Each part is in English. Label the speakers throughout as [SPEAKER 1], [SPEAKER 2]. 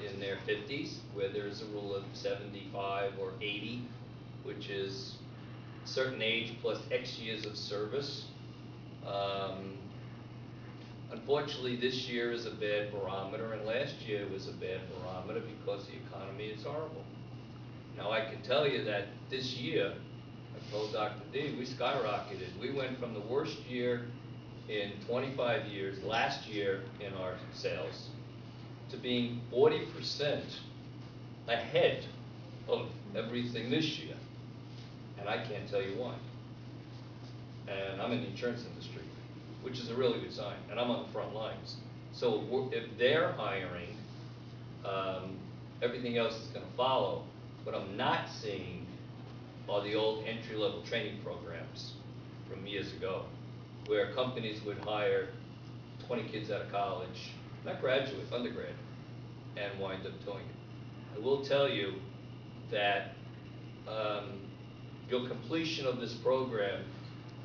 [SPEAKER 1] in their 50s, where there's a rule of 75 or 80, which is certain age plus X years of service. Unfortunately, this year is a bad barometer, and last year was a bad barometer because the economy is horrible. Now, I can tell you that this year, I told Dr. D, we skyrocketed. We went from the worst year in 25 years, last year in our sales, to being 40% ahead of everything this year. And I can't tell you why. And I'm in the insurance industry, which is a really good sign, and I'm on the front lines. So if they're hiring, everything else is going to follow. What I'm not seeing are the old entry-level training programs from years ago, where companies would hire 20 kids out of college, not graduate, undergrad, and wind up doing it. I will tell you that your completion of this program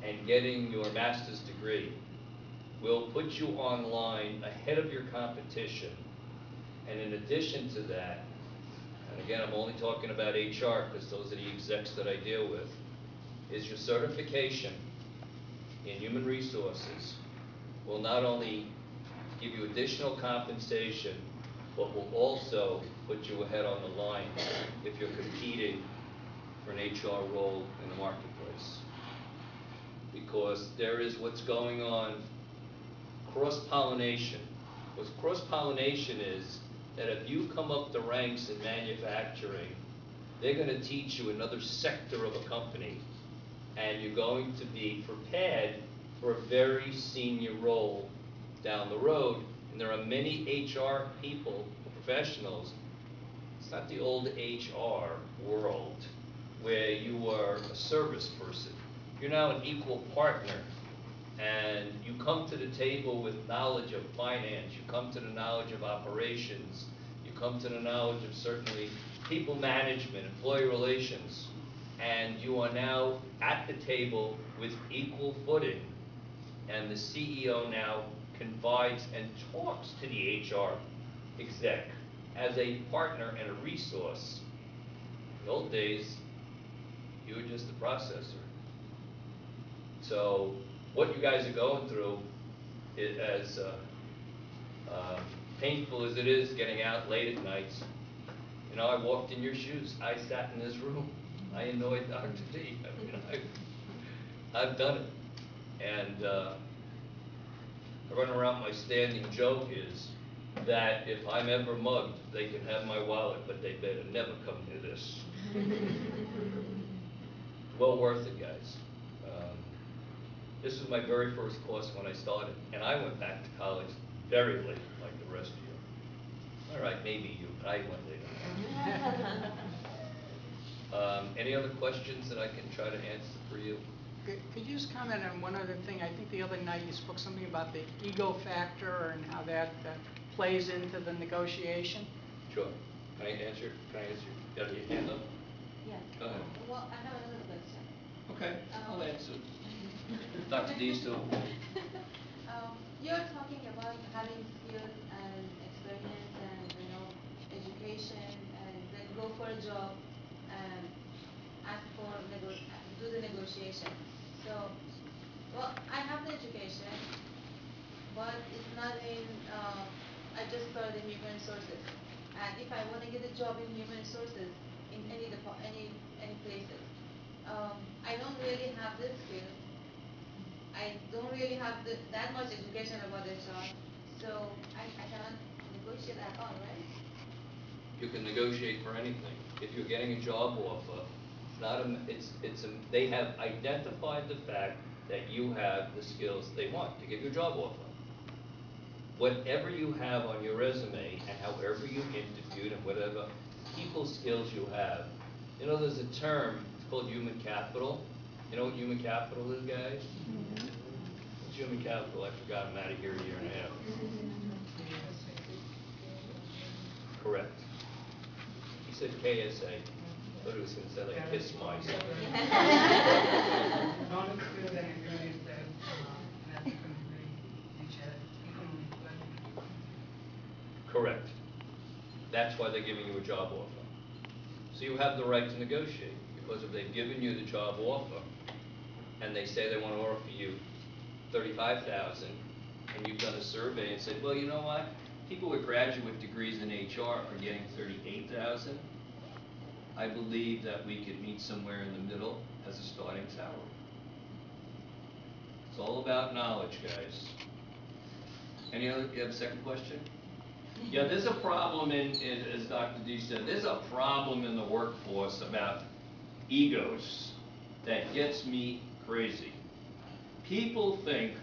[SPEAKER 1] and getting your master's degree will put you online ahead of your competition. And in addition to that, and again, I'm only talking about HR because those are the execs that I deal with, is your certification in human resources will not only give you additional compensation, but will also put you ahead on the line if you're competing for an HR role in the marketplace. Because there is what's going on, cross-pollination. What cross-pollination is that if you come up the ranks in manufacturing, they're going to teach you another sector of a company, and you're going to be prepared for a very senior role down the road. And there are many HR people, professionals. It's not the old HR world where you were a service person. You're now an equal partner, and you come to the table with knowledge of finance, you come to the knowledge of operations, you come to the knowledge of certainly people management, employee relations, and you are now at the table with equal footing, and the CEO now confides and talks to the HR exec as a partner and a resource. In the old days, you were just a processor. So what you guys are going through, as painful as it is getting out late at nights, you know, I walked in your shoes. I sat in this room. I annoyed Dr. D. I mean, I've done it. And I run around, my standing joke is that if I'm ever mugged, they can have my wallet, but they better never come near this. Well worth it, guys. This was my very first course when I started, and I went back to college very late, like the rest of you. All right, maybe you, but I went later. Any other questions that I can try to answer for you?
[SPEAKER 2] Could you just comment on one other thing? I think the other night you spoke something about the ego factor and how that plays into the negotiation.
[SPEAKER 1] Sure. Can I answer? Can I answer? You have your hand up?
[SPEAKER 3] Yeah.
[SPEAKER 1] Go ahead.
[SPEAKER 3] Well, I have another question.
[SPEAKER 1] Okay, I'll answer. Dr. Dees too.
[SPEAKER 3] You're talking about having skills and experience and education and then go for a job and ask for do the negotiation. So, well, I have the education, but it's not in. I just started in human resources, and if I want to get a job in human resources in any places, I don't really have the skills. I don't really have that much education about HR, so I cannot negotiate at all, right?
[SPEAKER 1] You can negotiate for anything. If you're getting a job offer, they have identified the fact that you have the skills they want to get your job offer. Whatever you have on your resume and however you interviewed and whatever people skills you have, you know, there's a term, it's called human capital. You know what human capital is, guys? Mm-hmm. What's human capital? I forgot. I'm out of here a year and a half. Correct. He said KSA. I thought he was going to say like kiss my son.
[SPEAKER 4] Knowledge, skills, and abilities that an applicant which has economic value.
[SPEAKER 1] Correct. That's why they're giving you a job offer. So you have the right to negotiate, because if they've given you the job offer, and they say they want to offer you $35,000, and you've done a survey and said, well, you know what? People with graduate degrees in HR are getting $38,000. I believe that we could meet somewhere in the middle as a starting salary. It's all about knowledge, guys. You have a second question? Yeah, there's a problem as Dr. D said, there's a problem in the workforce about egos that gets me crazy. People think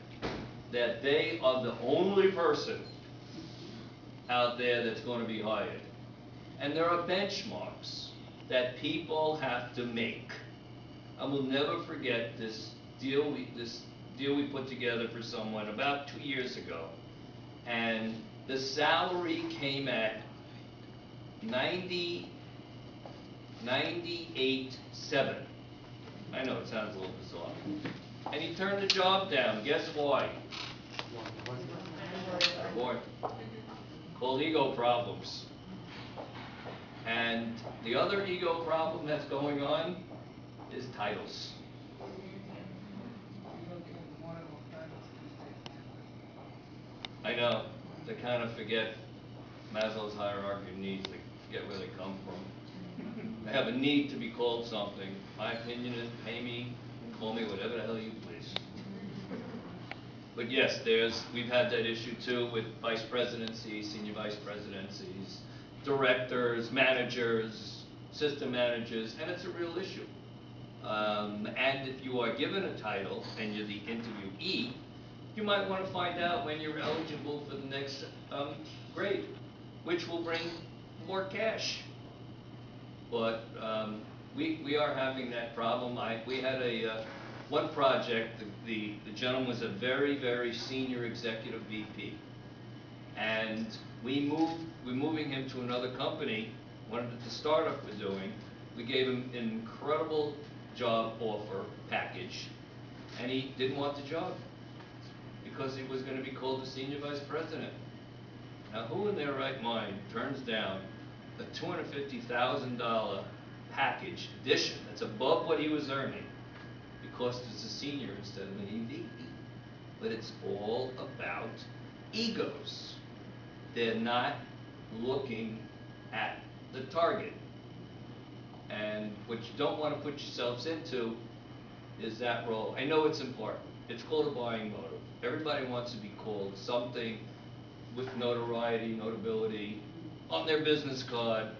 [SPEAKER 1] that they are the only person out there that's going to be hired. And there are benchmarks that people have to make. I will never forget this deal we put together for someone about 2 years ago. And the salary came at $98,700. I know it sounds a little bizarre. And he turned the job down. Guess why? Boy, called ego problems. And the other ego problem that's going on is titles. I know, they kind of forget Maslow's hierarchy of needs, they forget where they come from. They have a need to be called something. My opinion is, pay me, call me whatever the hell you please. But yes, we've had that issue too with vice presidencies, senior vice presidencies, directors, managers, system managers, and it's a real issue. And if you are given a title and you're the interviewee, you might want to find out when you're eligible for the next grade, which will bring more cash. But we are having that problem. We had one project, the gentleman was a very, very senior executive VP. And we're moving him to another company, one of the startup we're doing. We gave him an incredible job offer package, and he didn't want the job because he was going to be called the senior vice president. Now, who in their right mind turns down a $250,000 package addition that's above what he was earning because it's a senior instead of an EVP? But it's all about egos. They're not looking at the target. And what you don't want to put yourselves into is that role. I know it's important. It's called a buying motive. Everybody wants to be called something with notoriety, notability, on their business card.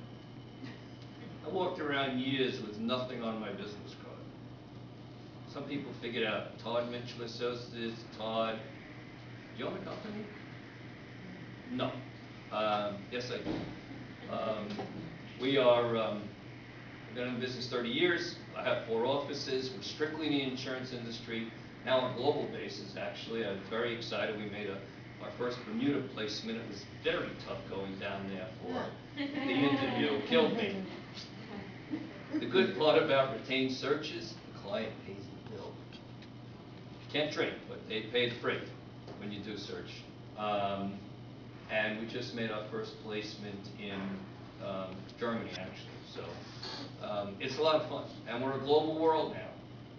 [SPEAKER 1] I walked around years with nothing on my business card. Some people figured out, Todd Mitchell Associates, Todd. Do you own a company? No. Yes, I do. We've been in business 30 years. I have 4 offices. We're strictly in the insurance industry. Now on a global basis, actually. I'm very excited. We made our first Bermuda placement. It was very tough going down there for the interview. Killed me. The good part about retained searches, the client pays the bill. Can't trade, but they pay the freight when you do search. And we just made our first placement in Germany, actually. So it's a lot of fun. And we're a global world now.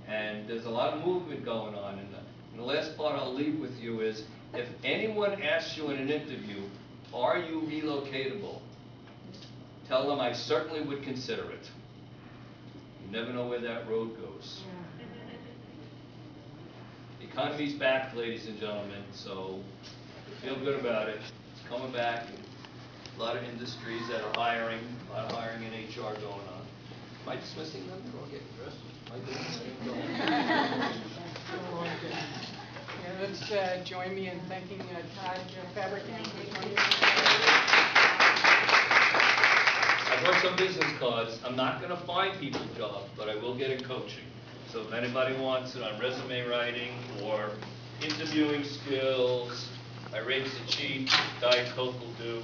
[SPEAKER 1] And there's a lot of movement going on. And the last part I'll leave with you is, if anyone asks you in an interview, are you relocatable? Tell them I certainly would consider it. You never know where that road goes. The economy's back, ladies and gentlemen, so feel good about it. It's coming back. A lot of industries that are hiring, a lot of hiring in HR going on. Am I dismissing them? They're all getting dressed. Am I doing the same going?
[SPEAKER 2] Yeah, let's join me in thanking Todd Fabricant for joining us.
[SPEAKER 1] I brought some business cards. I'm not going to find people jobs, but I will get in coaching. So if anybody wants it on resume writing or interviewing skills, my rates are cheap, Diet Coke will do.